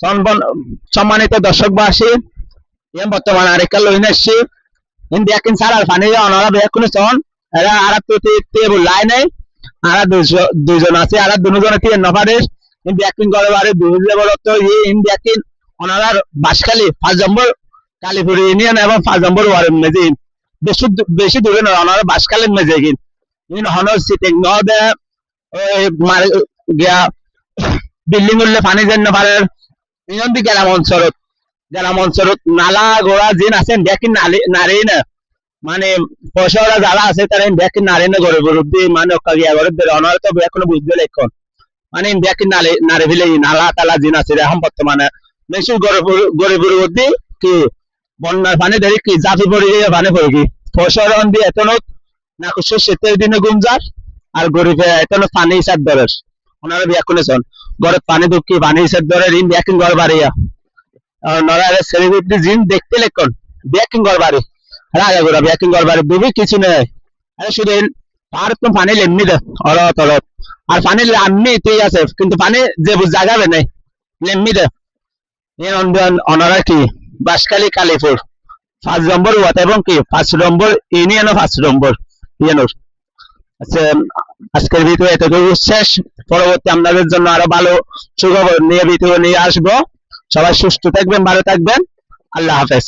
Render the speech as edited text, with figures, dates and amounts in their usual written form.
সম্মানিত দর্শকবাসী বর্তমানে আরেকটা লইন আসছি ইন্ডিয়া কিন সারার পানি অনারা বেকুন সন এরা আর টেবুল লাইনে আর দুইজন আছে আর দুজন কি নফারের ইন্ডিয়া কিন গড়বারে দুইজন বড় তো ইন্ডিয়া কিন অনারার বাসখালী 5 নম্বর কালীপুর ইউনিয়ন এবং 5 নম্বর ওয়ার্ড মেজি বেশি বেশি দূরে নয় অনারা বাসখালীর মেজি কিন ইন হনর সিটিং নদে ওই মার গিয়া বিল্ডিং উঠলে পানি যেন পারে ইনদি গ্রাম অঞ্চলত নালা গোড়া জিন আছেন দেখেন নারী না মানে পয়সাওয়ালা যারা আছে তারা দেখেন নারী না গড়ে বুদ্ধি মানে গিয়া গড়ে অনার তো এখনো বুঝতে লেখন মানে দেখেন নারী ফেলে নালা তালা জিন আছে এখন বর্তমানে বেশি গড়ে বুদ্ধি কি বন্যার পানি ধরে কি জাফি পড়ে গিয়ে পানি পড়ে কি পয়সাওয়ালা দিয়ে এতনো না কুশো শীতের দিনে গুমজার আর গরিবে এতনো পানি হিসাব ধরে ওনারা বিয়া করেছেন ঘরে পানি ঢুকি পানি হিসাব ধরে ঋণ ব্যাকিং ঘর বাড়িয়া নরারে সেলিব্রিটি জিন দেখতে লেখন ব্যাকিং ঘর বাড়ি রাজা গোড়া ব্যাকিং ঘর বাড়ি বুবি কিছু নেই আরে শুধু আর তো পানি লেমনি দে অরত অরত আর পানি লামনি ঠিক আছে কিন্তু পানি যে জায়গাবে নেই লেমনি দে অনারা কি বাসখালী কালীপুর 5 নম্বর ওয়ার্ড এবং কি 5 নম্বর ইউনিয়ন 5 নম্বর ইউনিয়ন আচ্ছা আজকের ভিডিও এতটুকু শেষ পরবর্তী আপনাদের জন্য আরো ভালো সুখবর নিয়ে ভিডিও নিয়ে আসবো সবাই সুস্থ থাকবেন ভালো থাকবেন আল্লাহ হাফেজ।